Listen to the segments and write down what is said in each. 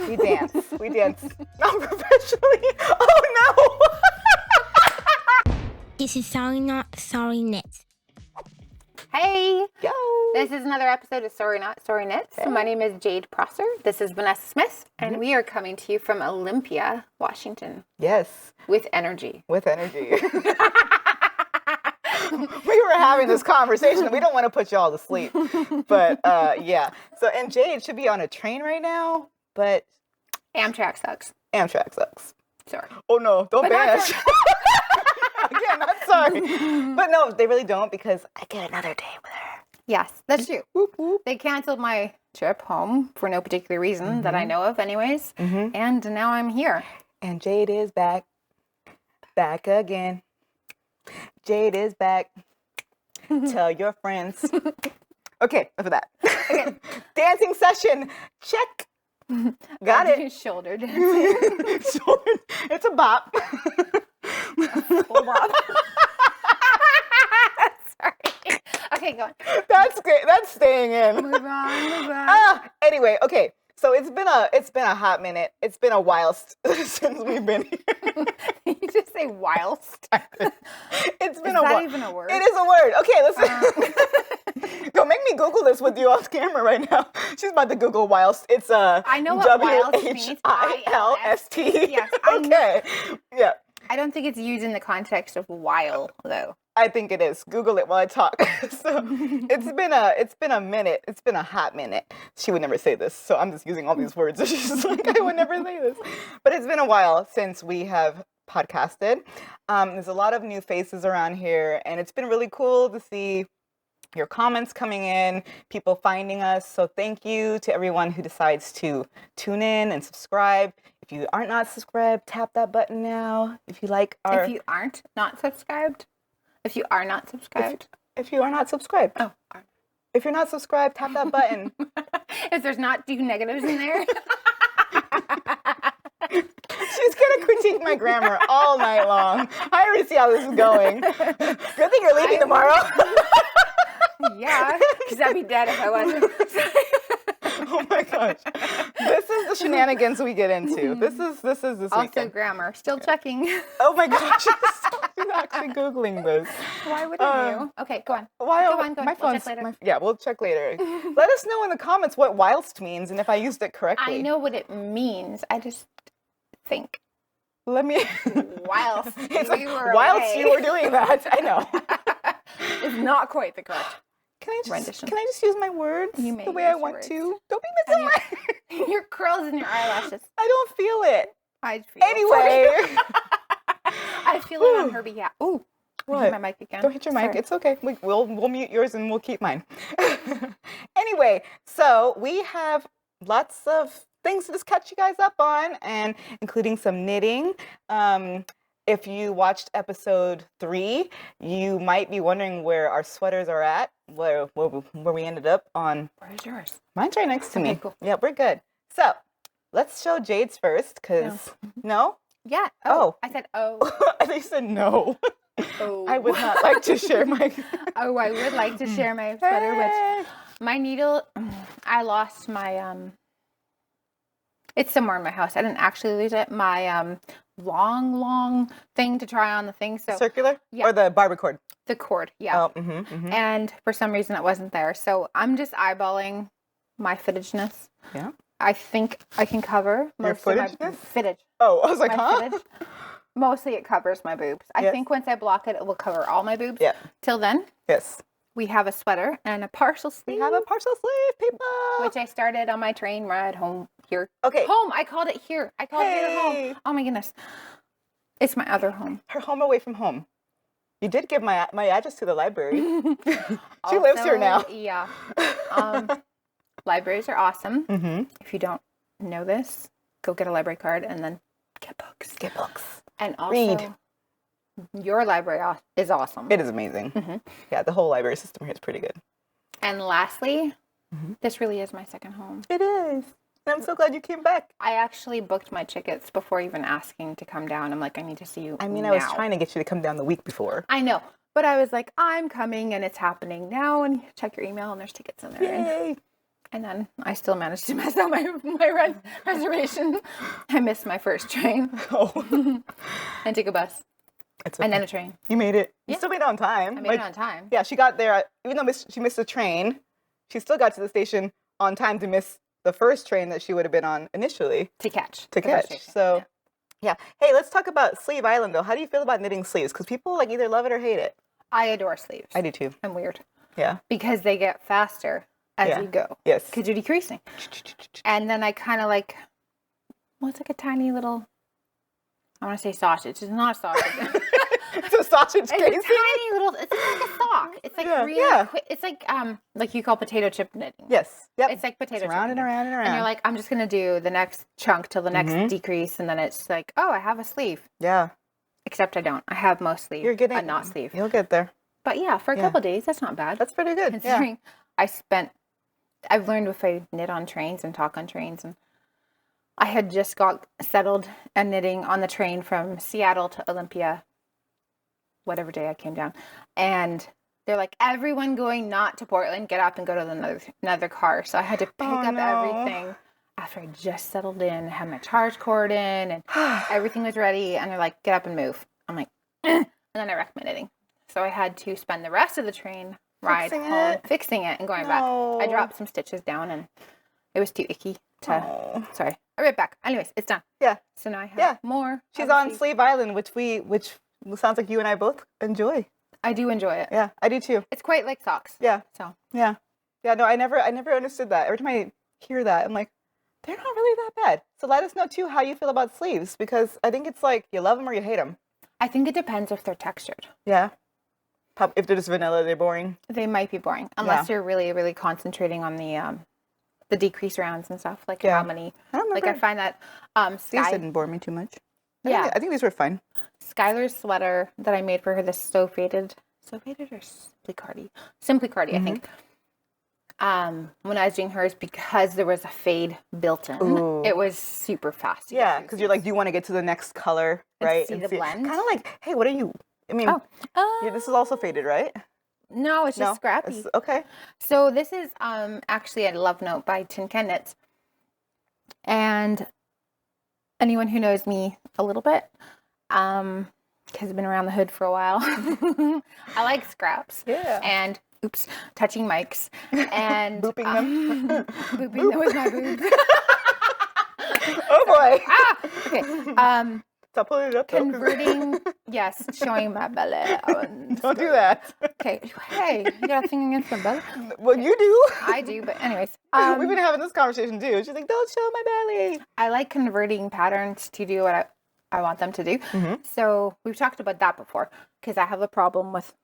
We dance. We dance. Not professionally. Oh no! This is Sorry Not Sorry Knit. Hey! Yo! This is another episode of Sorry Not Sorry Knits. Hey. My name is Jade 𝒂𝒆. This is Vanessa Smith, and we are coming to you from Olympia, Washington. Yes. With energy. With energy. We were having this conversation. We don't want to put y'all to sleep. But yeah. So, and Jade should be on a train right now, but Amtrak sucks. Amtrak sucks. Sorry. Oh no, don't ban us. Again, I'm sorry. But no, they really don't, because I get another day with her. Yes, that's true. Whoop, whoop. They canceled my trip home for no particular reason that I know of anyways. And now I'm here. And Jade is back. Back again. Jade is back. Tell your friends. Okay, enough of that. Okay. Dancing session. Check. Got it. Shoulder dancing. It's a bop. Full bop. Sorry. Okay, go on. That's great. That's staying in. Move on. Anyway, okay. So it's been a hot minute. It's been a while since we've been here. You just say whilst. It's been Is a while. that even a word? It is a word. Okay, listen. Don't make me Google this with you off camera right now. She's about to Google whilst. It's I know what whilst means. WHILST. Yes. Okay. Yeah. I don't think it's used in the context of while though. I think it is. Google it while I talk. So it's been a minute. It's been a hot minute. She would never say this, so I'm just using all these words. She's like, I would never say this. But it's been a while since we have podcasted. There's a lot of new faces around here, and it's been really cool to see your comments coming in, people finding us. So thank you to everyone who decides to tune in and subscribe. If you aren't not subscribed, tap that button now. If you like our... If you aren't not subscribed? If you are not subscribed? If you are not subscribed. Oh. If you're not subscribed, tap that button. If there's not two negatives in there. She's going to critique my grammar all night long. I already see how this is going. Good thing you're leaving tomorrow. Yeah, because I'd be dead if I wasn't. Oh my gosh. This is the shenanigans we get into. This is this also weekend. Grammar. Still checking. Oh my gosh. She's actually Googling this. Why wouldn't you? Okay, go on. Why? Go on. My We'll phone's, check later. yeah, we'll check later. Let us know in the comments what whilst means and if I used it correctly. I know what it means. I just think. Let me... Whilst It's you were whilst away. you were doing that. I know. It's not quite the correct Can I rendition. just use my words You may the way I use your want words. to? Don't be missing my... Your curls and your eyelashes. I don't feel it. I feel Anyway. I feel it on her behalf. Ooh. What? Hit my mic again. Don't hit your mic. Sorry. It's okay. We'll mute yours and we'll keep mine. Anyway, so we have lots of things to just catch you guys up on, and including some knitting. If you watched episode 3, you might be wondering where our sweaters are at, where we ended up on. Where's yours? Mine's right next to me. Cool. Yeah, we're good. So let's show Jade's first, because no? Yeah. Oh. I said oh. I think you said no. Oh. I would not like to share my... Oh, I would like to share my sweater, which my needle, I lost my, it's somewhere in my house. I didn't actually lose it. My long thing to try on the thing. So Circular? Yeah. Or the barber cord? the cord, yeah. Oh, And for some reason it wasn't there. So I'm just eyeballing my fittageness. Yeah. I think I can cover Your most of my footageness? fittage. Oh, I was like, My huh? fittage. Mostly it covers my boobs. I Yes. think once I block it, it will cover all my boobs. Yeah. Till then, Yes. we have a sweater and a partial sleeve. We have a partial sleeve, people. Which I started on my train ride home here. Okay. Home. I called it here. I called it Hey. home. Oh my goodness. It's my other home. Her home away from home. You did give my address to the library. She lives here now. Yeah. Libraries are awesome. Mm-hmm. If you don't know this, go get a library card and then get books. Get books. And also, Read. Your library is awesome. It is amazing. Mm-hmm. Yeah, the whole library system here is pretty good. And lastly, this really is my second home. It is. And I'm so glad you came back. I actually booked my tickets before even asking to come down. I'm like, I need to see you I mean, now. I was trying to get you to come down the week before. I know. But I was like, I'm coming and it's happening now. And you check your email and there's tickets in there. And Yay. And then I still managed to mess up my reservation. I missed my first train Oh. and took a bus It's and okay. then a train. You made it. You Yeah. still made it on time. I made it on time. Yeah, she got there, even though she missed the train, she still got to the station on time to miss the first train that she would have been on initially. To catch. To the first catch. train. So, yeah. Hey, let's talk about Sleeve Island, though. How do you feel about knitting sleeves? Because people like either love it or hate it. I adore sleeves. I do too. I'm weird. Yeah. Because they get faster as Yeah. you go. Yes. Because you're decreasing. And then I kind of like, well, it's like a tiny little, I want to say sausage. It's not a sausage. It's a sausage It's a casing. tiny little, it's like a sock. It's like Yeah. really Yeah. quick. It's like you call potato chip knitting. Yes. Yep. It's like potato chip around and knitting. around and around. And you're like, I'm just going to do the next chunk till the next decrease. And then it's like, oh, I have a sleeve. yeah. Except I don't. I have most sleeve, You're getting but not sleeve. You'll get there. But yeah, for a couple days, that's not bad. That's pretty good. Yeah. Considering I've learned if I knit on trains and talk on trains, and I had just got settled and knitting on the train from Seattle to Olympia, whatever day I came down, and they're like, everyone going not to Portland, get up and go to another car. So I had to pick up everything after I just settled in, had my charge cord in, and everything was ready, and they're like, get up and move. I'm like, and then I wrecked my knitting. So I had to spend the rest of the train ride home fixing it and going back. I dropped some stitches down and it was too icky to, sorry, I ripped back. Anyways, it's done. Yeah. So now I have more. She's on Sleeve Island, which sounds like you and I both enjoy. I do enjoy it. Yeah, I do too. It's quite like socks. Yeah. So. Yeah. Yeah, no, I never understood that. Every time I hear that, I'm like, they're not really that bad. So let us know too how you feel about sleeves, because I think it's like you love them or you hate them. I think it depends if they're textured. Yeah. If they're just vanilla, they're boring. They might be boring unless you're really, really concentrating on the decrease rounds and stuff. Like how many? I find that These didn't bore me too much. Yeah, I think these were fun. Skylar's sweater that I made for her, the so faded or Simply Cardi, I think. When I was doing hers, because there was a fade built in, it was super fast. Yeah, because you're like, do you want to get to the next color, right? See the blend. Kind of like, hey, what are you? I mean, this is also faded, right? No, it's just scrappy. Okay. So this is actually a love note by 𝒂𝒂𝒂𝒂𝒂𝒂𝒂𝒂. And anyone who knows me a little bit, because I've been around the hood for a while, I like scraps. Yeah. And touching mics and booping them. Booping them with my boobs. Oh boy. Okay. Stop pulling it up. Converting, yes, showing my belly. Don't do that. Okay. Hey, you got a thing against my belly? Well, you do. I do, but anyways. We've been having this conversation too. She's like, don't show my belly. I like converting patterns to do what I want them to do. So we've talked about that before because I have a problem with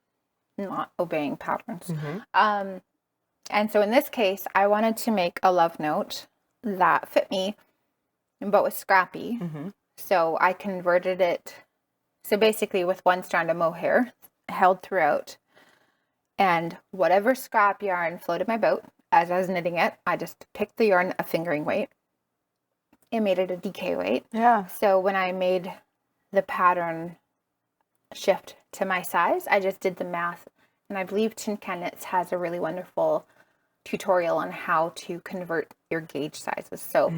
not obeying patterns. And so in this case, I wanted to make a love note that fit me, but was scrappy. So I converted it. So basically with one strand of mohair held throughout, and whatever scrap yarn floated my boat as I was knitting it, I just picked the yarn a fingering weight. It made it a DK weight. Yeah. So when I made the pattern shift to my size, I just did the math. And I believe 𝒂𝒂𝒂𝒂𝒂𝒂 has a really wonderful tutorial on how to convert your gauge sizes. So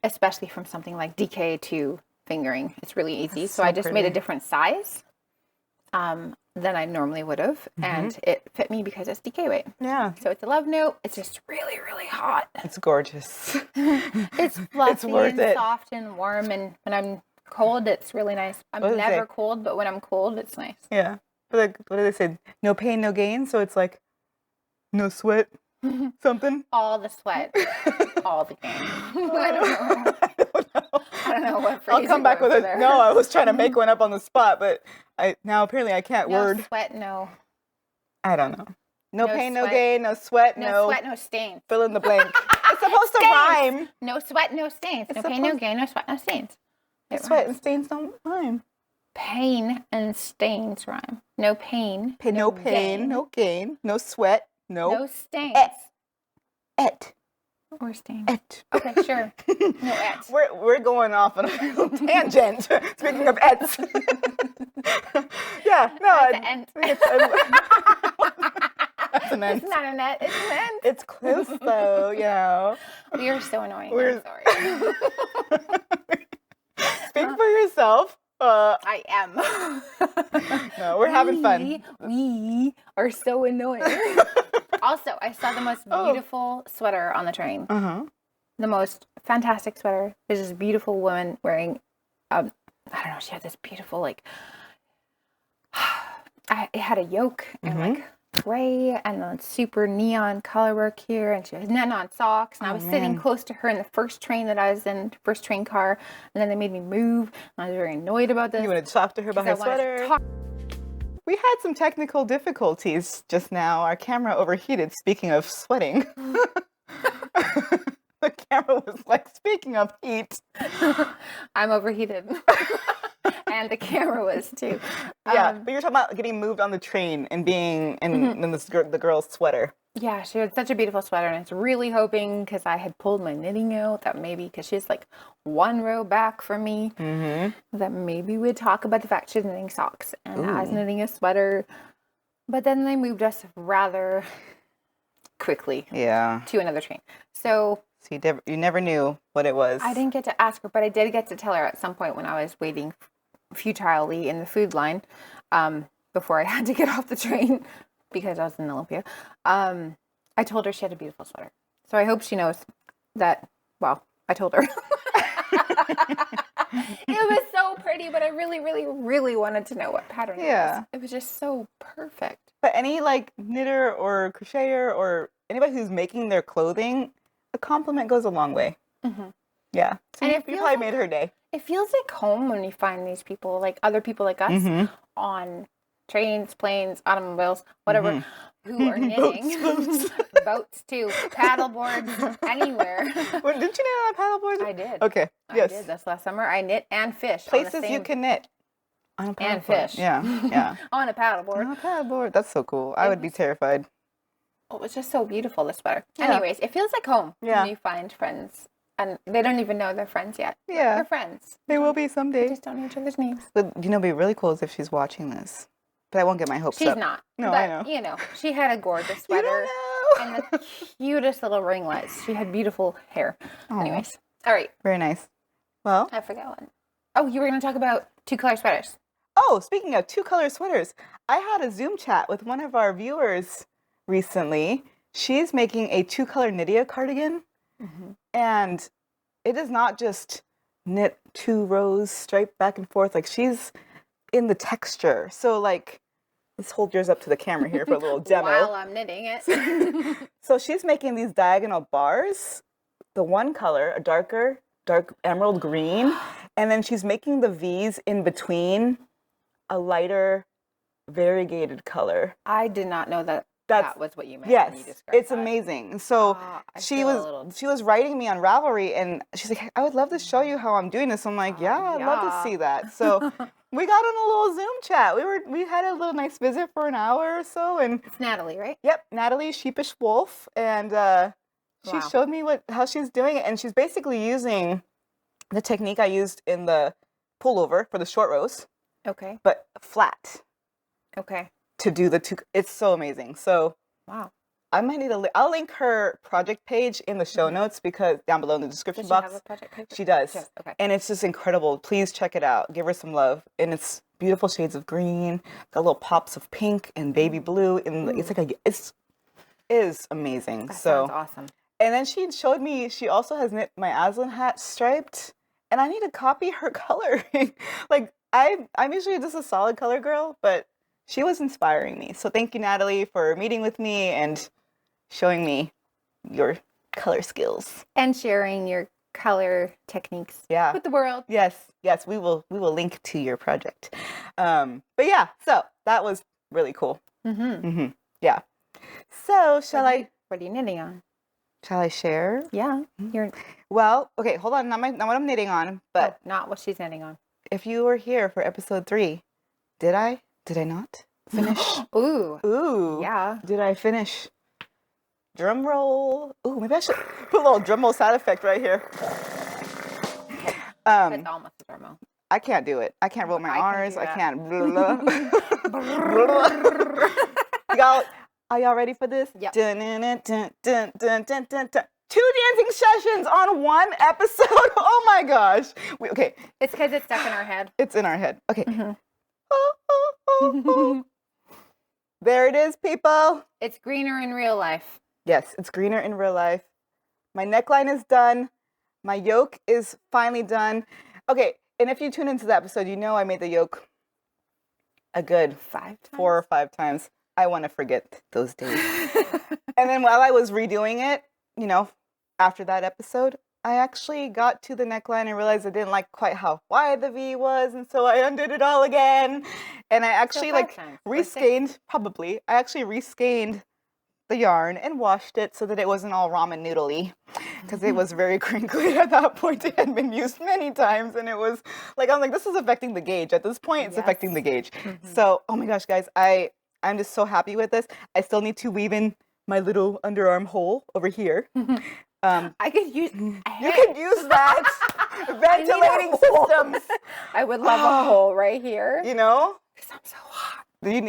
especially from something like DK to fingering, it's really easy. That's so I just made a different size than I normally would have. And it fit me because it's DK weight. Yeah. So it's a love note. It's just really, really hot. It's gorgeous. It's fluffy It's worth and it. soft and warm. And when I'm cold, it's really nice. I'm What do they never say? cold, but when I'm cold, it's nice. Yeah. But like, what do they say? No pain, no gain. So it's like, no sweat, something. All the sweat, all the gain. I don't know. I don't know what phrase I'll come back with it. it. No, I was trying to make one up on the spot, but now apparently I can't No word. sweat, no. I don't know. No pain, no sweat. gain, no sweat, No sweat, no stains. fill in the blank. It's supposed to Stains. rhyme. No sweat, no stains. No pain, no gain, no sweat, no stains. It Sweat rhymes. and stains don't rhyme. Pain and stains rhyme. No pain. No pain, gain, no gain, no sweat, No stains. et. Or stains. Et. Okay, sure. No et. We're going off on a little tangent. Speaking of ets. Yeah, no. That's an ent. I That's an ant. It's not a net. It's an ant. It's close though, you know. We are so annoying. We're- I'm sorry. Speak for yourself. I am. No, we're having fun. We are so annoying. Also, I saw the most beautiful sweater on the train. The most fantastic sweater. There's this beautiful woman wearing, I don't know, she had this beautiful, like, it had a yoke and like gray and then super neon color work here, and she has neon socks, and I was sitting close to her in the first train that I was in, first train car, and then they made me move, and I was very annoyed about this. You want to talk to her about her sweater? We had some technical difficulties just now. Our camera overheated, speaking of sweating. The camera was like, speaking of heat. I'm overheated. And the camera was too. Yeah, but you're talking about getting moved on the train and being in the girl's sweater. Yeah, she had such a beautiful sweater, and I was really hoping, because I had pulled my knitting out, that maybe, because she's like one row back from me, that maybe we'd talk about the fact she's knitting socks, and I was knitting a sweater. But then they moved us rather quickly to another train. So you never knew what it was. I didn't get to ask her, but I did get to tell her at some point when I was waiting futilely in the food line before I had to get off the train because I was in Olympia. I told her she had a beautiful sweater. So I hope she knows that, well, I told her. It was so pretty, but I really, really, really wanted to know what pattern it was. It was just so perfect. But any like knitter or crocheter or anybody who's making their clothing, a compliment goes a long way. Yeah. So And you probably made her day. It feels like home when you find these people, like other people like us, on trains, planes, automobiles, whatever, who are knitting. Boats too, paddle boards, anywhere. Well, didn't you knit on a paddle board? I did. Okay. I did this last summer. I knit and fish. Places you can knit. On a paddle and board. fish. Yeah. On a paddle board. On a paddle board. That's so cool. I would be terrified. Oh, it's just so beautiful, this sweater. Yeah. Anyways, it feels like home Yeah. when you find friends. And they don't even know they're friends yet. Yeah. They're friends. They will be They someday. just don't know each other's names. But you know, it'd be really cool is if she's watching this. But I won't get my hopes She's up. not. No, but, I know. You know, she had a gorgeous You sweater. don't know. And the cutest little ringlets. She had beautiful hair. Aw. Anyways. All right. Very nice. Well. I forgot one. Oh, you were going to talk about 2-color sweaters. Oh, speaking of 2-color sweaters, I had a Zoom chat with one of our viewers recently. She's making a 2-color Nydia cardigan. And it is not just knit 2 rows straight back and forth. Like, she's in the texture. So, like, let's hold yours up to the camera here for a little demo. While I'm knitting it. So she's making these diagonal bars. The one color, a dark emerald green. And then she's making the V's in between a lighter variegated color. I did not know that that was what you meant. Yes, when you described it's that. amazing. So I she feel a was little- writing me on Ravelry, and she's like, I would love to show you how I'm doing this. I'm like, yeah, I'd love to yeah. see that. So we got on a little Zoom chat. We had a little nice visit for an hour or so, and It's Natalie, right? yep, Natalie Sheepish Wolf, and she Wow. showed me how she's doing it, and she's basically using the technique I used in the pullover for the short rows, Okay. but flat Okay. to do the 2. It's so amazing. So Wow. I might need I'll link her project page in the show notes because down below in the description Does she box. have a project paper? She does. Yes, okay. And it's just incredible. Please check it out. Give her some love. And it's beautiful shades of green, got little pops of pink and baby blue. And it's like it is amazing. That So sounds awesome. and then she showed me she also has knit my Aslan hat striped. And I need to copy her coloring. Like I'm usually just a solid color girl, but she was inspiring me. So thank you, Natalie, for meeting with me and showing me your color skills. And sharing your color techniques Yeah. with the world. Yes, we will link to your project. But yeah, so that was really cool. Yeah. So shall I What are you knitting on? share? Yeah. You're Well, okay, hold on, not what I'm knitting on, but not what she's knitting on. if you were here for episode 3, did I not finish? Ooh. Ooh. Yeah. Did I finish? Drum roll. Ooh, maybe I should put a little drum roll sound effect right here. That's almost a demo. I can't do it. I can't roll my I can R's. do I that. can't. Blah, blah. Y'all, Are y'all ready for this? Yep. Dun, dun, dun, dun, dun, dun, dun, dun, dun. 2 dancing sessions on 1 episode. Oh my gosh. Okay. It's because it's stuck in our head. It's in our head. Okay. Mhm. There it is, people. It's greener in real life. Yes, it's greener in real life. My neckline is done. My yoke is finally done. Okay, and if you tune into the episode, you know I made the yoke a good 5 times. 4 or 5 times. I want to forget those days. And then while I was redoing it, you know, after that episode, I actually got to the neckline and realized I didn't like quite how wide the V was, and so I undid it all again. And I actually So 5 times, or 6. reskeined, probably. I actually reskeined the yarn and washed it so that it wasn't all ramen noodly, because it was very crinkly at that point. It had been used many times, and it was like, I'm like, this is affecting the gauge. At this point, it's affecting the gauge. So, oh my gosh, guys, I'm just so happy with this. I still need to weave in my little underarm hole over here. I could use. You could use that. Ventilating systems. I would love a hole right here. You know? Because I'm so hot.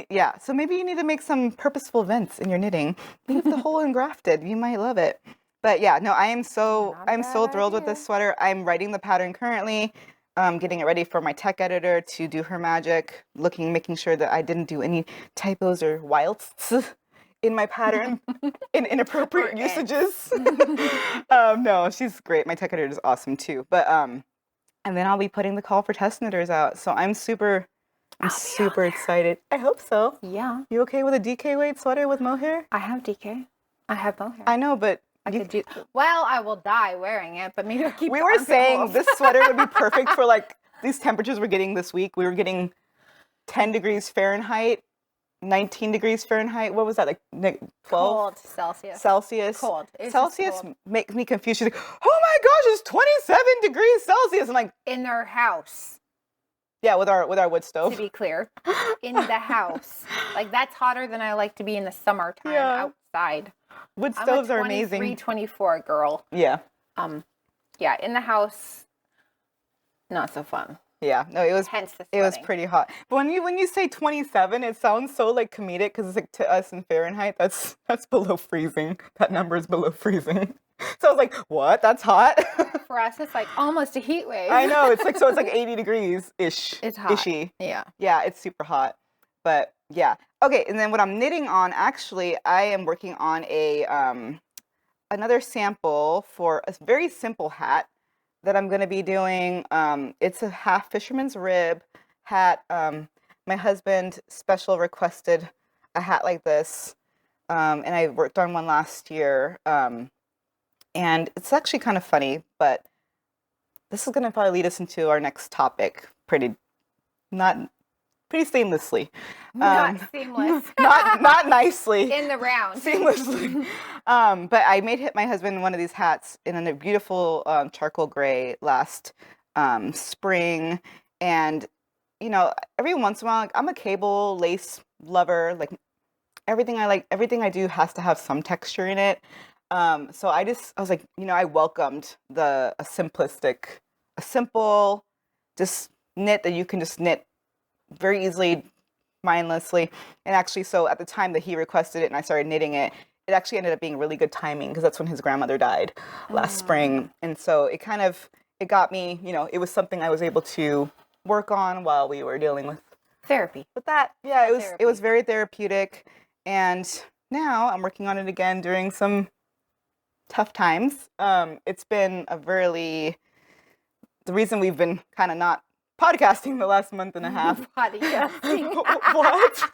Yeah, so maybe you need to make some purposeful vents in your knitting. Leave the hole engrafted. You might love it. But yeah, no, I'm so thrilled with this sweater. I'm writing the pattern currently, getting it ready for my tech editor to do her magic, making sure that I didn't do any typos or wilds in my pattern in inappropriate usages. No, she's great. My tech editor is awesome too. But and then I'll be putting the call for test knitters out. So I'm super excited. I hope so. Yeah. You okay with a DK weight sweater with mohair? I have DK. I have mohair. I know, but I could do. Well, I will die wearing it, but maybe I'll keep. We were saying this sweater would be perfect for like these temperatures we're getting this week. We were getting 10 degrees Fahrenheit, 19 degrees Fahrenheit. What was that, like 12? Cold Celsius. Celsius. Cold. It's Celsius cold. makes me confused. She's like, oh my gosh, it's 27 degrees Celsius. I'm like, In their house, yeah, with our wood to stove. be clear. In the house. Like, that's hotter than I like to be in the summertime outside. Wood I'm stoves a are amazing. 23-24 girl. Yeah. Yeah, in the house, not so fun. Yeah. No, it was Hence the it was sweating. pretty hot. But when you say 27, it sounds so like comedic because it's like to us in Fahrenheit, that's below freezing. That number is below freezing. So I was like, what? That's hot? For us, it's like almost a heat wave. I know. It's like 80 degrees ish. It's hot. Ishy. Yeah. Yeah, it's super hot. But yeah. Okay, and then what I'm knitting on, actually, I am working on a another sample for a very simple hat that I'm going to be doing. It's a half fisherman's rib hat. My husband special requested a hat like this, and I worked on one last year. And it's actually kind of funny, but this is going to probably lead us into our next topic pretty seamlessly. Not seamless. not nicely. In the round. Seamlessly. But I made my husband one of these hats in a beautiful charcoal gray last spring. And, you know, every once in a while, like, I'm a cable lace lover. Like everything I do has to have some texture in it. So I was like, you know, I welcomed a simple, just knit that you can just knit very easily, mindlessly. And actually, so at the time that he requested it and I started knitting it, it actually ended up being really good timing because that's when his grandmother died last spring. And so it got me, you know, it was something I was able to work on while we were dealing with Therapy. that. Yeah, it Therapy. was very therapeutic. And now I'm working on it again during some tough times. It's been the reason we've been kind of not podcasting the last month and a half. Podcasting. What?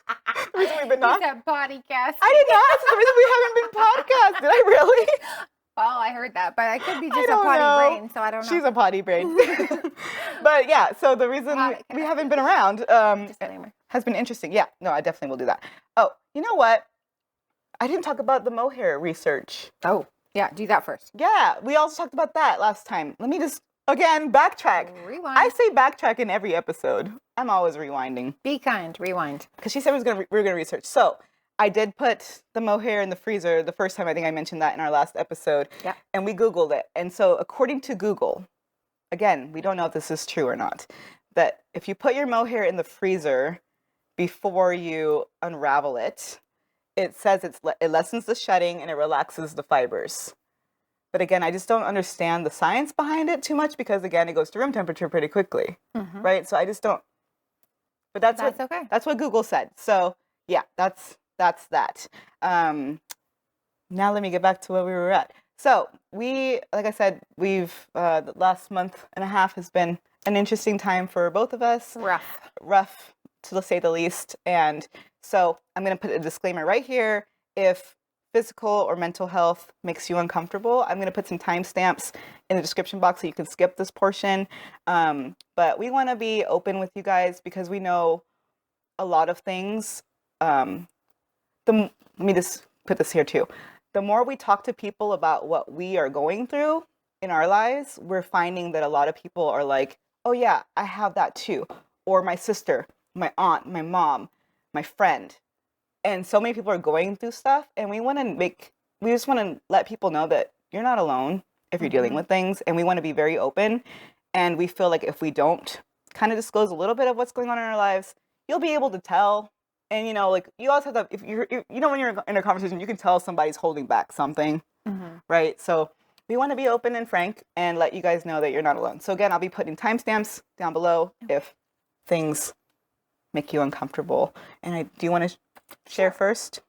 The reason we've been not. You said podcast. I did not. It's the reason we haven't been podcast. Did I really? Well, I heard that, but I could be I just a don't potty know. brain, so I don't know. She's a potty brain. But yeah, so the reason we haven't been around Disclaimer. has been interesting. Yeah, no, I definitely will do that. Oh, you know what? I didn't talk about the mohair research. Oh, yeah, do that first. Yeah, we also talked about that last time. Let me just, again, backtrack. Rewind. I say backtrack in every episode. I'm always rewinding. Be kind. Rewind. Because she said we were gonna research. So I did put the mohair in the freezer the first time. I think I mentioned that in our last episode. Yeah. And we Googled it. And so according to Google, again, we don't know if this is true or not, that if you put your mohair in the freezer before you unravel it, it says it lessens the shedding and it relaxes the fibers. But again, I just don't understand the science behind it too much because again, it goes to room temperature pretty quickly, right? So I just don't. But that's okay. That's what Google said. So yeah, that's that. Now let me get back to where we were at. So like I said, the last month and a half has been an interesting time for both of us. Rough to say the least. And so I'm going to put a disclaimer right here. If physical or mental health makes you uncomfortable, I'm going to put some timestamps in the description box so you can skip this portion. But we want to be open with you guys because we know a lot of things. Let me just put this here too. The more we talk to people about what we are going through in our lives, we're finding that a lot of people are like, oh yeah, I have that too. Or my sister, my aunt, my mom, my friend. And so many people are going through stuff, and we just want to let people know that you're not alone if you're dealing with things, and we want to be very open. And we feel like if we don't kind of disclose a little bit of what's going on in our lives, you'll be able to tell. And like you always have to, if you're when you're in a conversation, you can tell somebody's holding back something, right? So we want to be open and frank and let you guys know that you're not alone. So again, I'll be putting timestamps down below if things make you uncomfortable. And do you want to share first?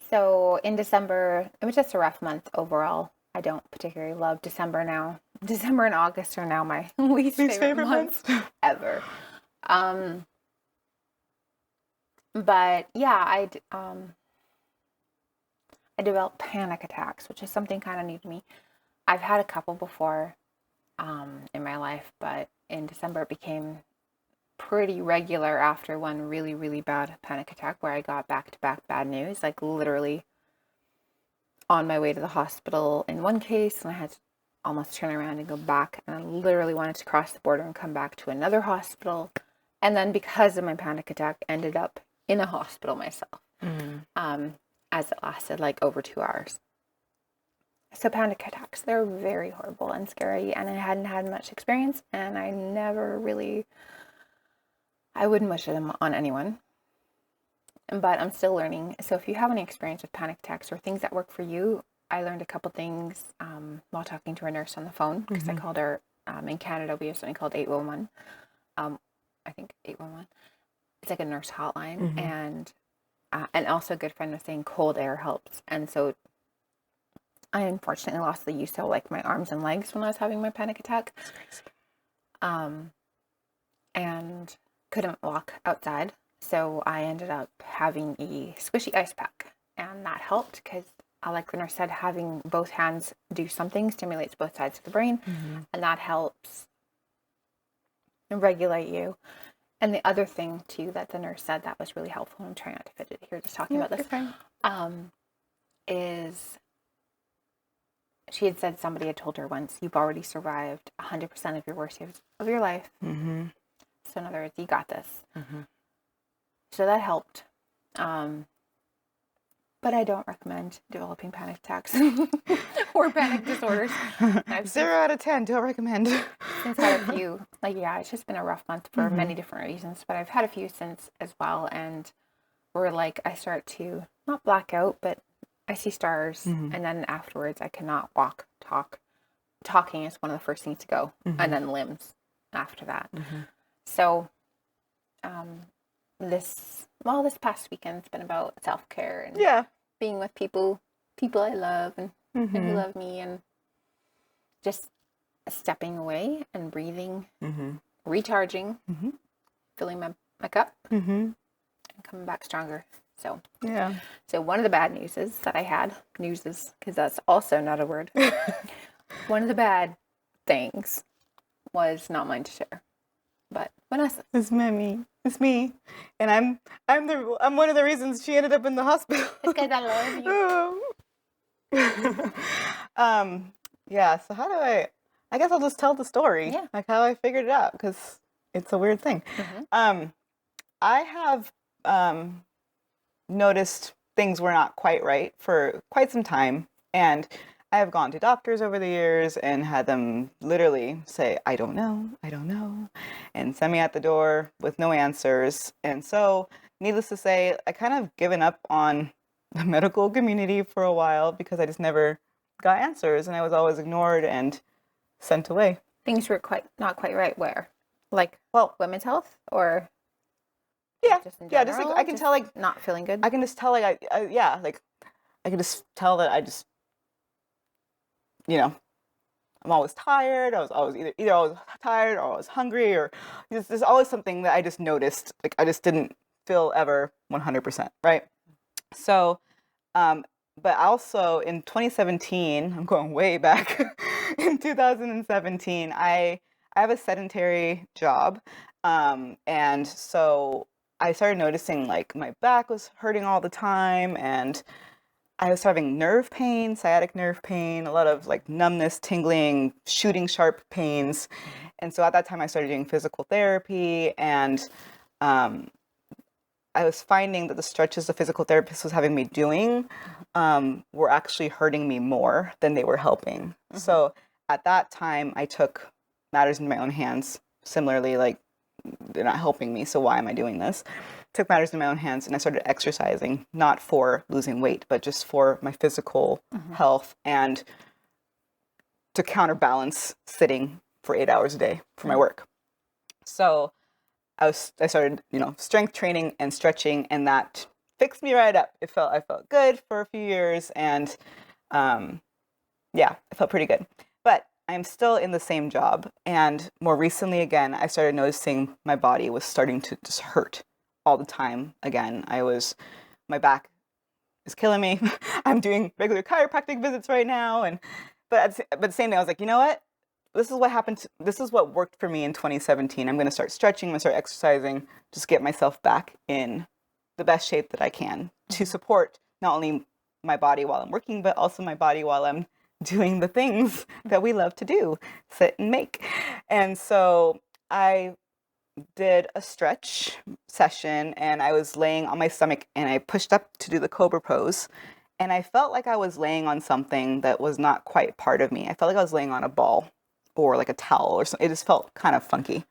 So in December, it was just a rough month overall. I don't particularly love December now. December and August are now my least favorite months ever. But yeah, I developed panic attacks, which is something kind of new to me. I've had a couple before in my life, but in December it became pretty regular after one really, really bad panic attack where I got back-to-back bad news, like literally on my way to the hospital in one case, and I had to almost turn around and go back, and I literally wanted to cross the border and come back to another hospital, and then because of my panic attack, ended up in a hospital myself, as it lasted like over 2 hours. So panic attacks, they're very horrible and scary, and I hadn't had much experience, and I wouldn't wish them on anyone, but I'm still learning. So if you have any experience with panic attacks or things that work for you, I learned a couple things while talking to a nurse on the phone, because I called her, in Canada we have something called 811, I think 811, it's like a nurse hotline, and also a good friend was saying cold air helps, and so I unfortunately lost the use of like my arms and legs when I was having my panic attack, and couldn't walk outside, so I ended up having a squishy ice pack, and that helped because, like the nurse said, having both hands do something stimulates both sides of the brain, and that helps regulate you. And the other thing too that the nurse said that was really helpful, I'm trying not to fit it here just talking about this, is she had said somebody had told her once, you've already survived 100% of your worst years of your life. So in other words, you got this. So that helped. But I don't recommend developing panic attacks or panic disorders. 0 out of 10, don't recommend. Since had a few. Like, yeah, it's just been a rough month for many different reasons, but I've had a few since as well, and where like I start to not black out, but I see stars, and then afterwards I cannot walk, talk. Talking is one of the first things to go, and then limbs after that. So, this past weekend's been about self-care and being with people I love and who love me, and just stepping away and breathing, recharging, filling my cup, and coming back stronger. So, so one of the bad newses that I had, because that's also not a word, one of the bad things was not mine to share, but Vanessa. It's me, and I'm one of the reasons she ended up in the hospital. It's because I love you. So how do I guess I'll just tell the story, like how I figured it out, because it's a weird thing. I have noticed things were not quite right for quite some time, and I have gone to doctors over the years and had them literally say, I don't know, and send me out the door with no answers. And so needless to say, I kind of given up on the medical community for a while because I just never got answers, and I was always ignored and sent away. Things were not quite right. Where, like, Well, women's health, or yeah, just in yeah, general? just like I can tell, like, not feeling good. I can just tell, like, yeah, like, I can just tell that I just, you know, I'm always tired. I was always either I was tired or I was hungry, or there's always something that I just noticed. Like, I just didn't feel ever 100%, right? So, but also in 2017, I'm going way back, in 2017, I have a sedentary job, and so I started noticing like my back was hurting all the time, and I was having nerve pain, sciatic nerve pain, a lot of like numbness, tingling, shooting sharp pains. And so at that time I started doing physical therapy, and I was finding that the stretches the physical therapist was having me doing were actually hurting me more than they were helping. So at that time I took matters in my own hands. Similarly, like, they're not helping me, so why am I doing this? Took matters in my own hands, and I started exercising, not for losing weight, but just for my physical health and to counterbalance sitting for 8 hours a day for my work. So I started, strength training and stretching, and that fixed me right up. I felt good for a few years, and yeah, it felt pretty good. But I'm still in the same job, and more recently, again, I started noticing my body was starting to just hurt all the time again. My back is killing me. I'm doing regular chiropractic visits right now, but the same day, I was like, you know what? This is what happened. This is what worked for me in 2017. I'm going to start stretching. I'm going to start exercising, just get myself back in the best shape that I can to support not only my body while I'm working, but also my body while I'm doing the things that we love to do, sit and make. And so I did a stretch session, and I was laying on my stomach, and I pushed up to do the cobra pose, and I felt like I was laying on something that was not quite part of me. I felt like I was laying on a ball or like a towel or something. It just felt kind of funky.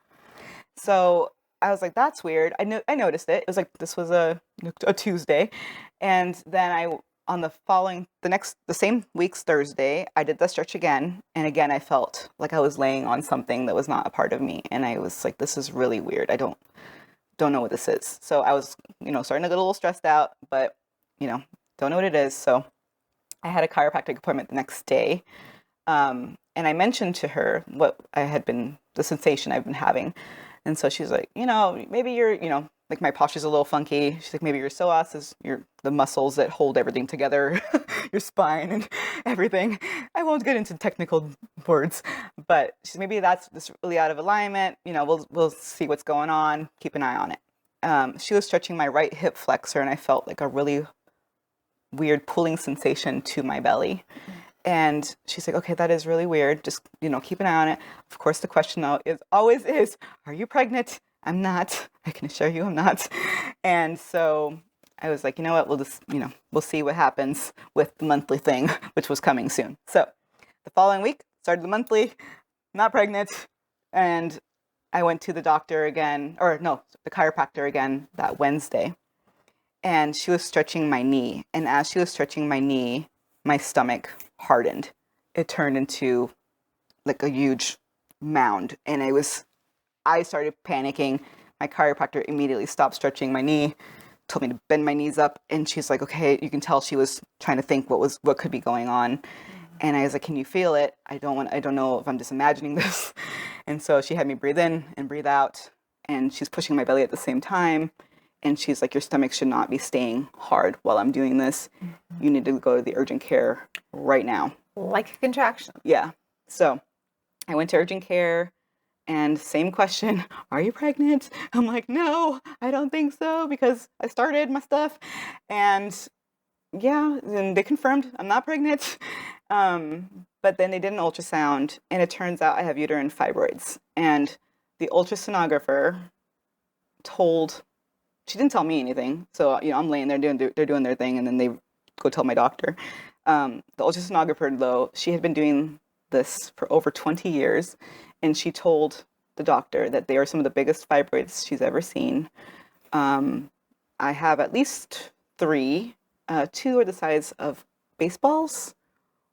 So I was like, that's weird. I noticed it. It was like, this was a Tuesday. And then on the same week's Thursday, I did the stretch again. And again, I felt like I was laying on something that was not a part of me. And I was like, this is really weird. I don't know what this is. So I was, starting to get a little stressed out, but, don't know what it is. So I had a chiropractic appointment the next day. And I mentioned to her the sensation I've been having. And so she's like, maybe you're, like, my posture's a little funky. She's like, maybe your psoas is the muscles that hold everything together, your spine and everything. I won't get into technical words, but she's maybe that's just really out of alignment. We'll see what's going on. Keep an eye on it. She was stretching my right hip flexor, and I felt like a really weird pulling sensation to my belly. And she's like, okay, that is really weird. Just, keep an eye on it. Of course, the question always is, are you pregnant? I'm not. I can assure you I'm not. And so I was like, you know what? We'll just, we'll see what happens with the monthly thing, which was coming soon. So the following week, started the monthly, not pregnant. And I went to the doctor again, the chiropractor again that Wednesday. And she was stretching my knee. And as she was stretching my knee, my stomach hardened. It turned into like a huge mound. And I started panicking. My chiropractor immediately stopped stretching my knee, told me to bend my knees up. And she's like, okay, you can tell she was trying to think what could be going on. And I was like, can you feel it? I don't know if I'm just imagining this. And so she had me breathe in and breathe out. And she's pushing my belly at the same time. And she's like, your stomach should not be staying hard while I'm doing this. You need to go to the urgent care right now. Like a contraction. Yeah. So I went to urgent care, and same question, are you pregnant? I'm like, no, I don't think so, because I started my stuff. And yeah, and they confirmed I'm not pregnant. But then they did an ultrasound, and it turns out I have uterine fibroids. And the ultrasonographer she didn't tell me anything. So, I'm laying there they're doing their thing, and then they go tell my doctor. The ultrasonographer, though, she had been doing this for over 20 years, and she told the doctor that they are some of the biggest fibroids she's ever seen. I have at least 3. 2 are the size of baseballs,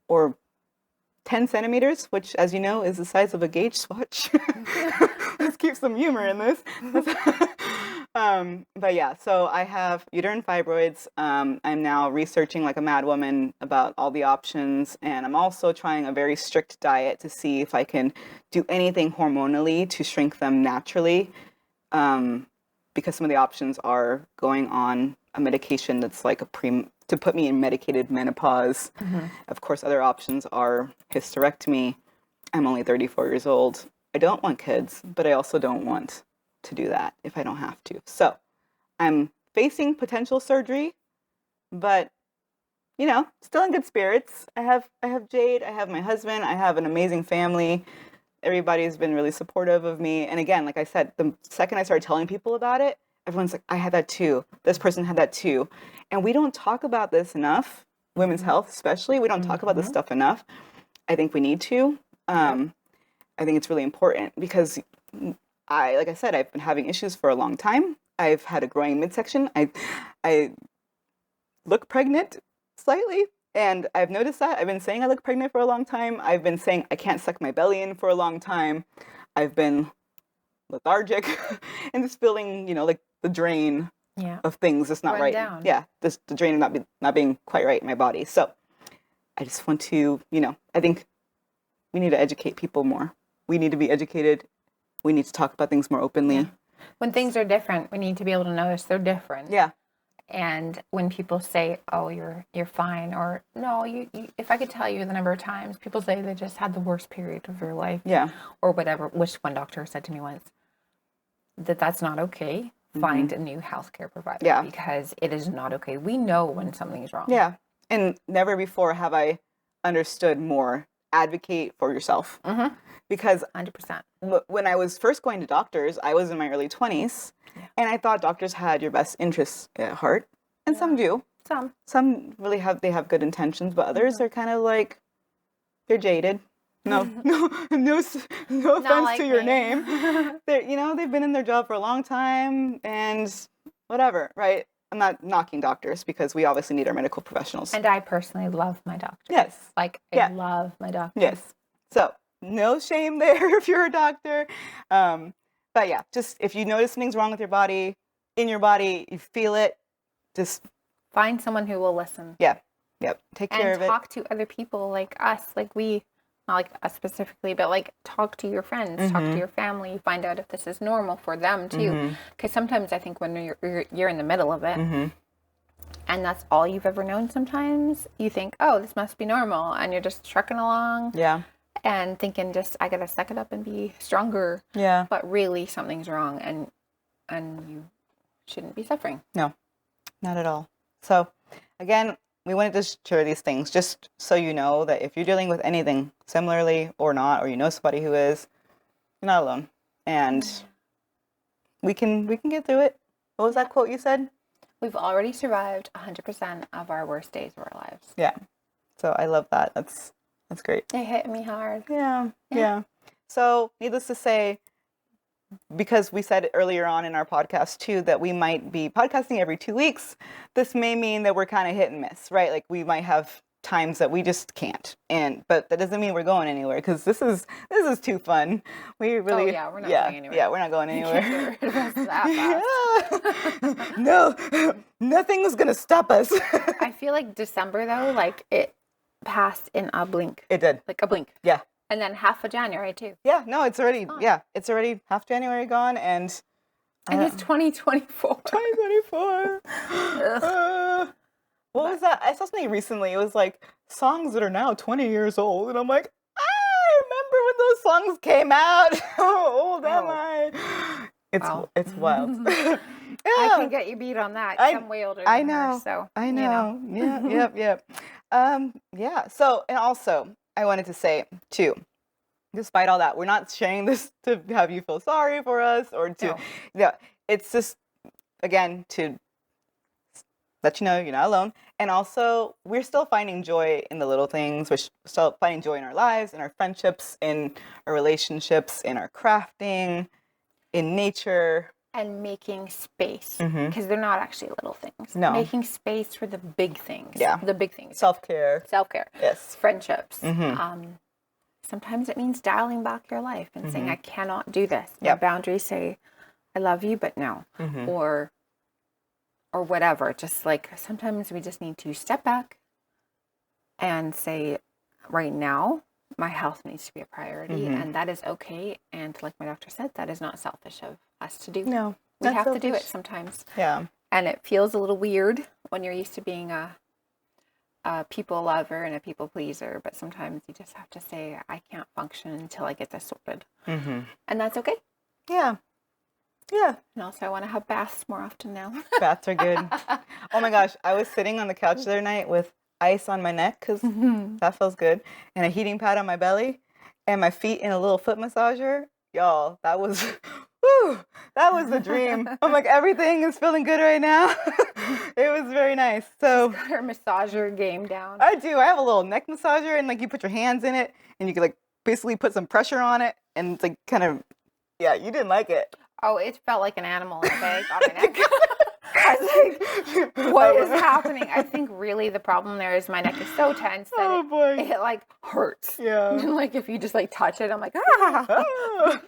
or 10 centimeters, which, as you know, is the size of a gauge swatch. Let's keep some humor in this. But yeah, so I have uterine fibroids. I'm now researching like a mad woman about all the options, and I'm also trying a very strict diet to see if I can do anything hormonally to shrink them naturally, because some of the options are going on a medication that's like to put me in medicated menopause. Of course, other options are hysterectomy. I'm only 34 years old. I don't want kids, but I also don't want to do that if I don't have to. So I'm facing potential surgery, but still in good spirits. I have Jade, I have my husband, I have an amazing family. Everybody's been really supportive of me. And again, like I said, the second I started telling people about it, everyone's like, I had that too. This person had that too. And we don't talk about this enough. Women's health, especially. We don't talk about this stuff enough. I think we need to. I think it's really important because like I said, I've been having issues for a long time. I've had a growing midsection. I look pregnant slightly. And I've noticed that. I've been saying I look pregnant for a long time. I've been saying I can't suck my belly in for a long time. I've been lethargic and just feeling, like the drain of things just not right. Down. Yeah, the drain of not being quite right in my body. So I just want to, I think we need to educate people more. We need to be educated. We need to talk about things more openly. Yeah. When things are different, we need to be able to notice they're different. Yeah. And when people say, "Oh, you're fine," or "No, you," if I could tell you the number of times people say they just had the worst period of their life, or whatever, which one doctor said to me once, that's not okay. Find a new healthcare provider, because it is not okay. We know when something is wrong. Yeah, and never before have I understood more. Advocate for yourself, because 100%. When I was first going to doctors, I was in my early 20s, and I thought doctors had your best interests at heart, and some do. Some really have good intentions, but others are kind of like, they're jaded. No offense like to your me. name. They've been in their job for a long time, and whatever, right? I'm not knocking doctors because we obviously need our medical professionals. And I personally love my doctor. Yes. I love my doctor. Yes. So no shame there if you're a doctor. But yeah, just if you notice something's wrong with your body, in your body, you feel it, just find someone who will listen. Yeah. Yep. Take care of it. And talk to other people like us, not like us specifically, but like talk to your friends, talk to your family, find out if this is normal for them too. Because sometimes I think when you're in the middle of it, and that's all you've ever known, sometimes you think, oh, this must be normal, and you're just trucking along. Yeah. And thinking, I gotta suck it up and be stronger. Yeah. But really, something's wrong, and you shouldn't be suffering. No, not at all. So, again, we wanted to share these things just so you know that if you're dealing with anything similarly or not, or you know somebody who is, you're not alone. And we can get through it. What was that quote you said? We've already survived 100% of our worst days of our lives. Yeah. So I love that. That's great. It hit me hard. Yeah. So needless to say, because we said earlier on in our podcast too that we might be podcasting every 2 weeks, this may mean that we're kind of hit and miss, right? Like we might have times that we just can't, but that doesn't mean we're going anywhere, because this is too fun. We really, we're not going anywhere. Yeah, we're not going anywhere. That No, nothing was gonna stop us. I feel like December though, like it passed in a blink. It did, like a blink. Yeah. And then half of January too. Yeah, no, it's already half January gone, and it's 2024. 2024. What was that? I saw something recently. It was like songs that are now 20 years old, and I'm like, I remember when those songs came out. How old am I? It's wild. I can get you beat on that. I'm way older than her, so I know. Yeah. Yeah. So, and also, I wanted to say too, despite all that, we're not sharing this to have you feel sorry for us or to, it's just, again, to let you know you're not alone. And also, we're still finding joy in the little things. We're still finding joy in our lives, in our friendships, in our relationships, in our crafting, in nature. and making space, Mhm. because they're not actually little things. No. Making space for the big things. Yeah. The big things. Self-care. Self-care. Yes. Friendships. Mhm. Sometimes it means dialing back your life and saying, I cannot do this. My Yep. boundaries say, I love you, but no. Or whatever. Just like sometimes we just need to step back and say, right now, my health needs to be a priority, and that is okay. And like my doctor said, that is not selfish of us to do. No. We not have to do it selfish. sometimes. Yeah. And it feels a little weird when you're used to being a people lover and a people pleaser, but sometimes you just have to say, I can't function until I get this sorted. And that's okay. Yeah. Yeah. And also I want to have baths more often now. Baths are good. Oh my gosh. I was sitting on the couch the other night with ice on my neck because that feels good, and a heating pad on my belly, and my feet in a little foot massager. Y'all, that was, woo, that was the dream. I'm like, everything is feeling good right now. It was very nice. So Her massager game down. I do. I have a little neck massager, and like you put your hands in it, and you can like basically put some pressure on it, and it's like kind of, yeah, you didn't like it. Oh, it felt like an animal in a bag on my neck. I was like, what is happening? I think really the problem there is my neck is so tense that Oh boy. it like hurts. Yeah. Like if you just like touch it, I'm like, ah. Oh.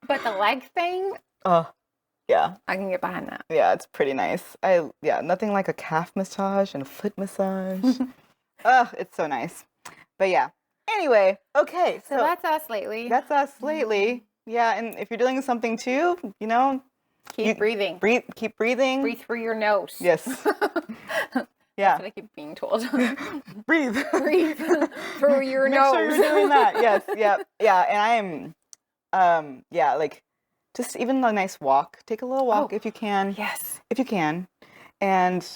But the leg thing, Oh, yeah. I can get behind that. Yeah, it's pretty nice. Nothing like a calf massage and a foot massage. Oh, it's so nice. But yeah. Anyway, okay. So that's us lately. That's us lately. Yeah, and if you're dealing with something too, you know, Keep breathing. keep breathing. Breathe through your nose. Yes. Yeah. That's what I keep being told. Breathe. Breathe through your Make nose. sure you're doing that. Yes. Yeah. Yeah. And yeah, like just even a nice walk. Take a little walk if you can. Yes. If you can. And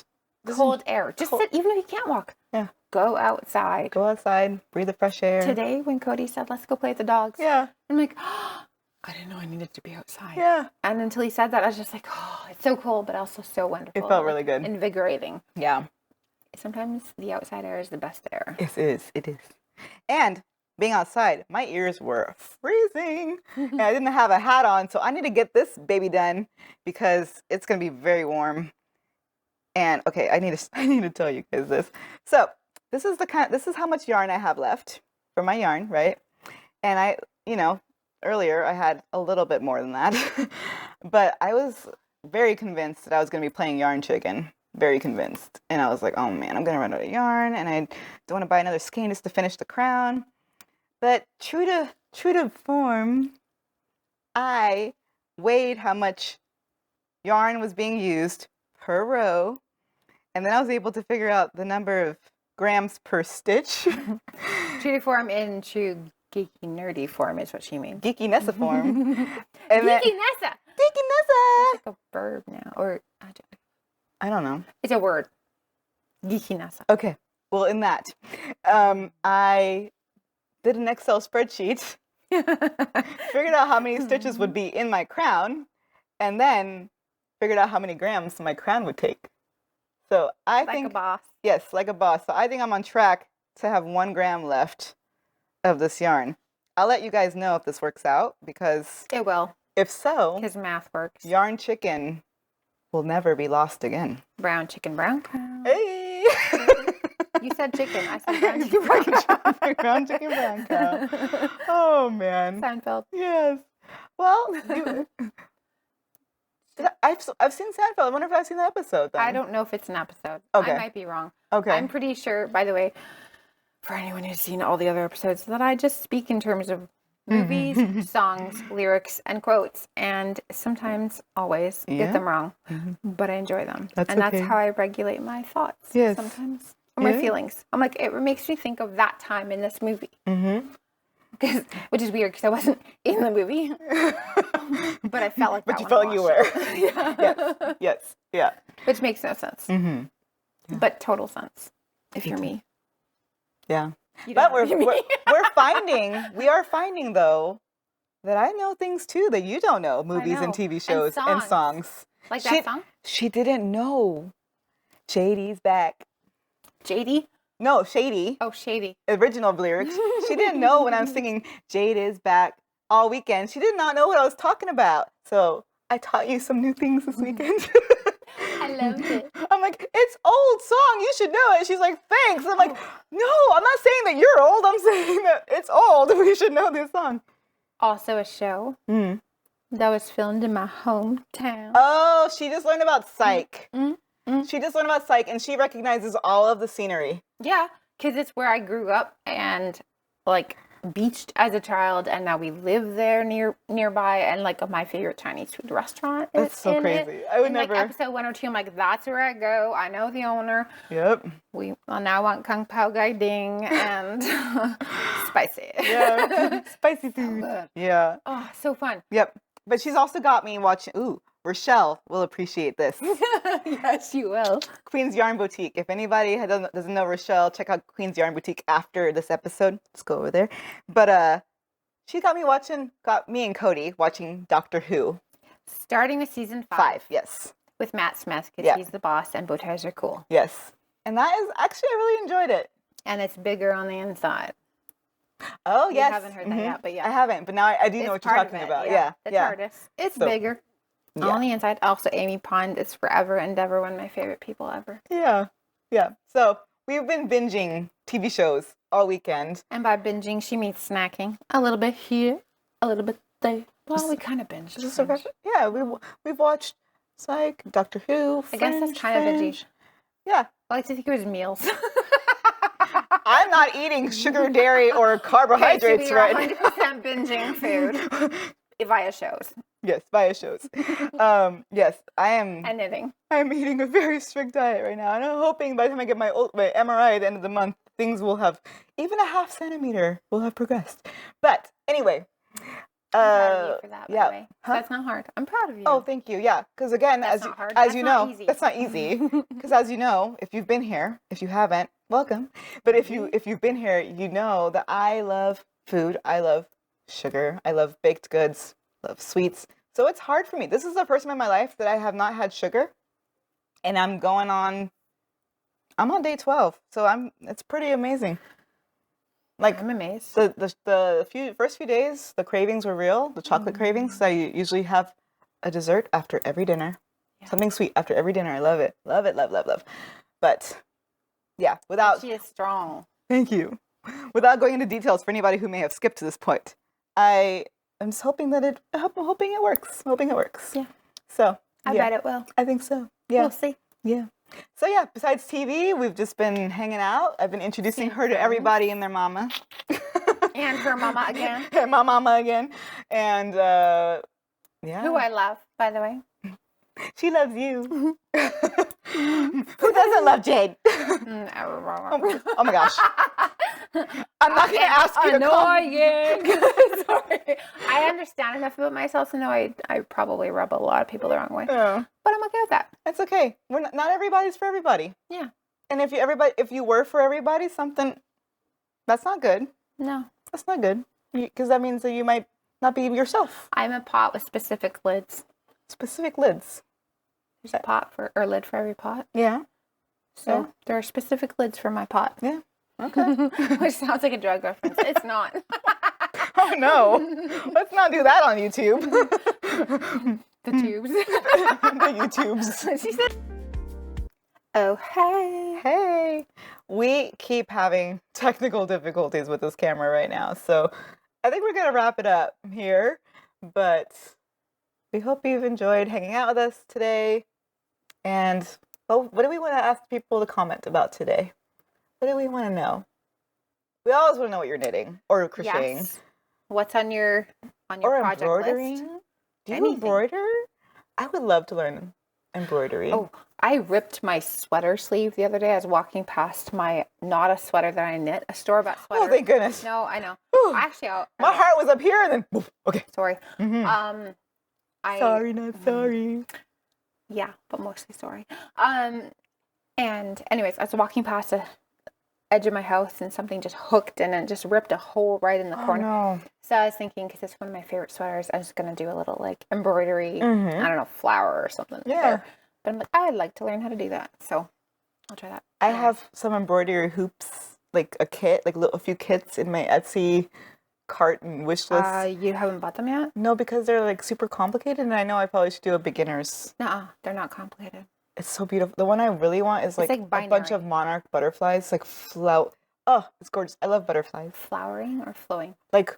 Cold air. Just sit, even if you can't walk. Yeah. Go outside. Go outside, breathe the fresh air. Today, when Cody said, let's go play with the dogs, Yeah. I'm like, oh, I didn't know I needed to be outside. Yeah. And until he said that, I was just like, oh, it's so cold, but also so wonderful. It felt really good. Invigorating. Yeah. Sometimes the outside air is the best air. It is. It is. And being outside, my ears were freezing. And I didn't have a hat on, so I need to get this baby done because it's going to be very warm. And okay, I need to tell you guys this. So this is how much yarn I have left for my yarn, right? And I, earlier I had a little bit more than that, but I was very convinced that I was going to be playing yarn chicken. Very convinced. And I was like, oh man, I'm going to run out of yarn, and I don't want to buy another skein just to finish the crown. But true to form, I weighed how much yarn was being used per row, and then I was able to figure out the number of grams per stitch. True to form into geeky nerdy form is what she means. Geeky Nessa form. Geeky Nessa. Geeky Nessa. It's like a verb now, or adjective. I don't know. It's a word. Geeky Nessa. Okay. Well, in that, I did an Excel spreadsheet, figured out how many stitches would be in my crown, and then figured out how many grams my crown would take. So I think, like a boss. yes, like a boss. So I think I'm on track to have 1 gram left of this yarn. I'll let you guys know if this works out, because It will. if so, His math works. yarn chicken will never be lost again. Brown chicken, brown cow. Hey! You said chicken. I said brown chicken, brown cow. Brown chicken, brown cow. Oh man. Seinfeld. Yes. Well, I've seen Seinfeld. I wonder if I've seen the episode then. I don't know if it's an episode. Okay. I might be wrong. Okay. I'm pretty sure, by the way, for anyone who's seen all the other episodes, that I just speak in terms of movies, songs, lyrics, and quotes, and sometimes, always, get them wrong, but I enjoy them. That's and okay. that's how I regulate my thoughts Yes. sometimes, or my feelings. I'm like, it makes me think of that time in this movie. Which is weird because I wasn't in the movie, but I felt like But that you one felt like you were. Yeah. Yes. Yeah. Which makes no sense, but total sense if you're me. Yeah. You But don't have to be me. we are finding though that I know things too that you don't know, movies and know. TV And shows and songs. Like that song? She didn't know. Shady's back. JD? No, Shady. Oh, Shady. Original lyrics. She didn't know when I'm singing Jade is back all weekend. She did not know what I was talking about. So I taught you some new things this weekend. I loved it. I'm like, it's old song. You should know it. She's like, thanks. I'm like, no, I'm not saying that you're old. I'm saying that it's old. We should know this song. Also a show that was filmed in my hometown. Oh, she just learned about Psych. Mm-hmm. She just learned about Psych, and she recognizes all of the scenery. Yeah, because it's where I grew up and like beached as a child, and now we live there nearby, and like my favorite Chinese food restaurant is That's so in crazy. it. I would in, never. Like episode 102, I'm like, that's where I go. I know the owner. Yep. We now want 𝒘𝒆𝒂𝒕 and spicy. Yeah. Spicy food. Yeah. Oh, so fun. Yep. But she's also got me watching. Ooh, Rochelle will appreciate this. Yes, you will. Queen's Yarn Boutique. If anybody doesn't know Rochelle, check out Queen's Yarn Boutique after this episode. Let's go over there. But she got me and Cody watching Doctor Who. Starting with season 5. Yes. With Matt Smith, because he's the boss and bow ties are cool. Yes. And that is actually, I really enjoyed it. And it's bigger on the inside. Oh, yes. You haven't heard that yet, but yeah. I haven't, but now I do know what you're talking about. Yeah. The TARDIS. It's bigger. Yeah. On the inside. Also, Amy Pond is forever and ever one of my favorite people ever. Yeah. Yeah. So we've been binging TV shows all weekend. And by binging, she means snacking. A little bit here, a little bit there. Well, we kind of binged. Yeah, we've watched Psych, Doctor Who, I guess that's kind of binging. Yeah. I like to think it was meals. I'm not eating sugar, dairy, or carbohydrates so right now. 100% binging food via shows. Yes, via shows. Yes, I am. And knitting. I'm eating a very strict diet right now, and I'm hoping by the time I get my MRI at the end of the month, things will have even a ½ centimeter will have progressed. But anyway. I'm proud of you for that, by yeah. the way. Huh? That's not hard. I'm proud of you. Oh, thank you. Yeah, because again, That's as you know, easy. that's not easy. Because as you know, if you've been here, if you haven't, welcome. But if you've been here, you know that I love food. I love sugar. I love baked goods. Love sweets. So it's hard for me. This is the first time in my life that I have not had sugar, and I'm on day 12. So it's pretty amazing. Like, I'm amazed. The first few days, the cravings were real. The chocolate cravings. I usually have a dessert after every dinner. Yeah. Something sweet after every dinner. I love it. Love it. Love, love, love. But yeah, She is strong. Thank you. Without going into details for anybody who may have skipped to this point, I'm just hoping that I'm hoping it works. I'm hoping it works. Yeah. So I bet it will. I think so. Yeah. We'll see. Yeah. So yeah, besides TV, we've just been hanging out. I've been introducing her to everybody and their mama. And her mama again. And my mama again. And yeah. Who I love, by the way. She loves you. Who doesn't love Jade? Oh my gosh. I'm not going to ask you to come. Sorry. I understand enough about myself to know I probably rub a lot of people the wrong way. Oh. But I'm okay with that. It's okay. Not everybody's for everybody. Yeah. And if you were for everybody, that's not good. No. That's not good. Because that means that you might not be yourself. I'm a pot with specific lids. Specific lids. There's a pot or lid for every pot. Yeah. So there are specific lids for my pot. Yeah. Okay. Which sounds like a drug reference. It's not. Oh no. Let's not do that on YouTube. The tubes. The YouTubes. She said, oh, hey. Hey. We keep having technical difficulties with this camera right now. So I think we're going to wrap it up here. But we hope you've enjoyed hanging out with us today. And what do we want to ask people to comment about today? What do we want to know? We always want to know what you're knitting or crocheting. Yes. What's on your or project embroidering. list? Do you Anything. embroider? I would love to learn embroidery. Oh, I ripped my sweater sleeve the other day. I was walking past not a sweater that I knit, a store-bought sweater. Oh, thank goodness. No, I know. Whew. Actually, My heart was up here and then poof. Okay. sorry. Mm-hmm. Sorry, not sorry. Yeah, but mostly sorry. And anyways, I was walking past the edge of my house and something just hooked and it just ripped a hole right in the corner. No. So I was thinking, because it's one of my favorite sweaters, I was going to do a little like embroidery, Mm-hmm. I don't know, flower or something. Yeah. There. But I'm like, I'd like to learn how to do that. So I'll try that. I have some embroidery hoops, like a kit, like a few kits in my Etsy cart and wish list. You haven't bought them yet? No, because they're like super complicated, and I know I probably should do a beginner's. No, they're not complicated. It's so beautiful. The one I really want is like like a bunch binary. of monarch butterflies, like float. Oh, it's gorgeous. I love butterflies. Flowering or flowing? Like,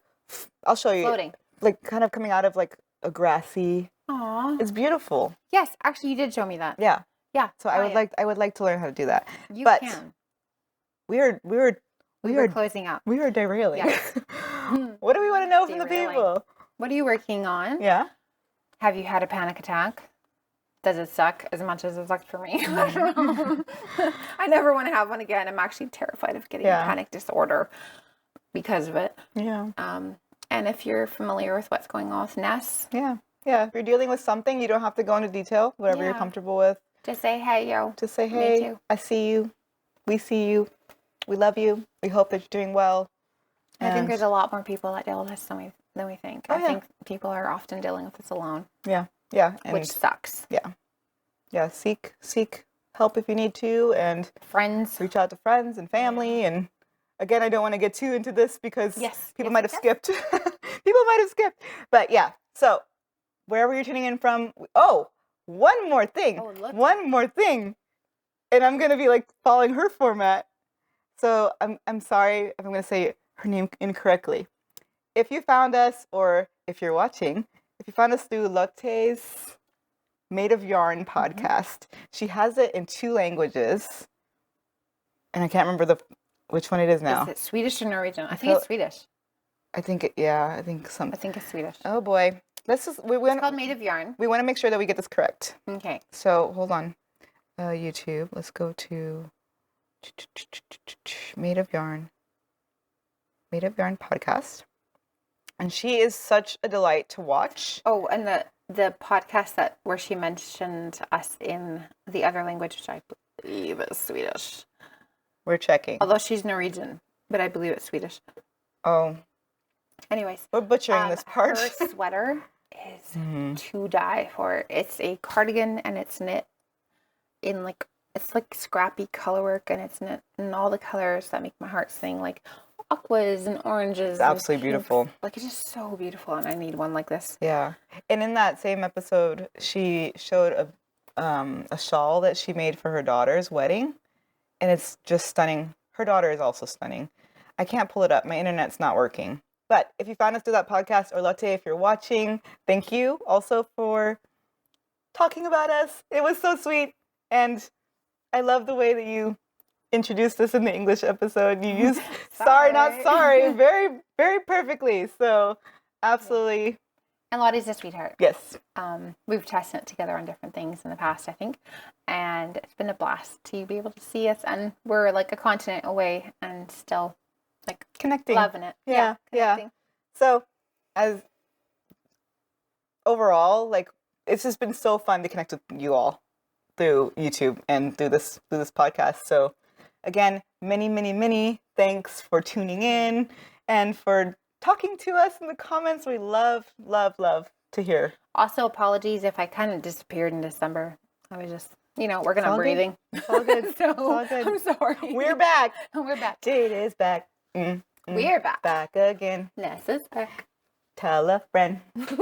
I'll show you. Floating. Like kind of coming out of like a grassy. Aw. It's beautiful. Yes, actually, you did show me that. Yeah. Yeah. So I would like to learn how to do that. You but can. we are Closing up. we are derailing. Yes. What do we want to know from the Derailing. people? What are you working on? Yeah. Have you had a panic attack? Does it suck as much as it sucked for me? I don't know. I never want to have one again. I'm actually terrified of getting a panic disorder because of it. Yeah. And if you're familiar with what's going on with Ness, Yeah. Yeah. If you're dealing with something, you don't have to go into detail. Whatever you're Yeah. comfortable with. just say, hey, yo. Just say, Me hey, too. I see you. We see you. We love you. We hope that you're doing well. I think And- there's a lot more people that deal with this than we think. Oh, I yeah. think people are often dealing with this alone, Yeah. Yeah. And which sucks. yeah, seek help if you need to, and Friends. reach out to friends and family. And again, I don't want to get too into this because Yes, people yes, might have yes. skipped. People might have skipped. But yeah, so wherever you're tuning in from, oh, one more thing. Oh, look. One more thing. And I'm gonna be like following her format. So I'm sorry if I'm gonna say her name incorrectly. If you found us, or if you're watching, if you found us through Lotte's Made of Yarn podcast, she has it in 2 languages, and I can't remember which one it is now. Is it Swedish or Norwegian? I think feel- it's Swedish. I think I think it's Swedish. Oh boy, let's just It's called Made of Yarn. we want to make sure that we get this correct. Okay. So hold on, YouTube. Let's go to Made of Yarn podcast, and she is such a delight to watch. Oh, and the podcast where she mentioned us in the other language, which I believe is Swedish. We're checking. Although she's Norwegian, but I believe it's Swedish. Oh, Anyways, we're butchering this part. her sweater is Mhm. to die for. It's a cardigan and it's knit in it's like scrappy colorwork, and it's knit in all the colors that make my heart sing, like aquas and oranges. It's absolutely and pinks. beautiful. Like, it's just so beautiful, and I need one like this. Yeah, and in that same episode, she showed a shawl that she made for her daughter's wedding, and it's just stunning. Her daughter is also stunning. I can't pull it up. My internet's not working. But if you found us through that podcast, or Lotte, if you're watching, thank you also for talking about us. It was so sweet, and I love the way that you introduced us in the English episode. You used sorry, not sorry very, very perfectly. So absolutely. And Lottie's a sweetheart. Yes. We've tested it together on different things in the past, I think, and it's been a blast to be able to see us. And we're like a continent away, and still like Connecting. loving it. Yeah. connecting. So as overall, like, it's just been so fun to connect with you all through YouTube and through this podcast. So again, many thanks for tuning in and for talking to us in the comments. We love to hear. Also, apologies if I kind of disappeared in December. I was just, working all on good. breathing. It's all good. So, It's all good. I'm sorry. We're back. We're back. Jade is back. We're back. Back again. Ness is back. Tell a friend. Tell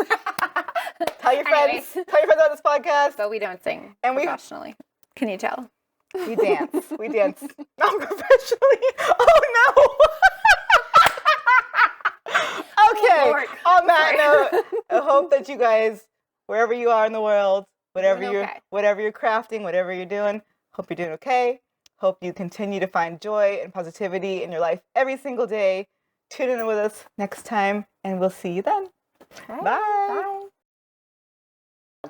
your Anyways. friends. Tell your friends about this podcast. But we don't sing And we- professionally. Can you tell? We dance. We dance. Not professionally. Oh no. Okay. Lord. On that note, I hope that you guys, wherever you are in the world, whatever Doing you're okay. crafting, whatever you're doing, hope you're doing okay. Hope you continue to find joy and positivity in your life every single day. Tune in with us next time, and we'll see you then. Right. Bye.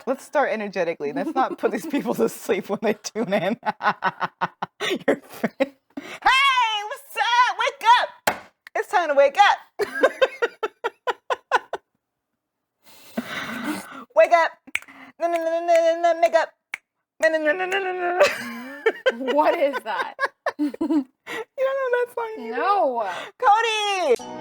Let's start energetically. Let's not put these people to sleep when they tune in. Hey, what's up? Wake up! It's time to wake up. Wake up. Make up. What is that? You don't know that song? No. Cody!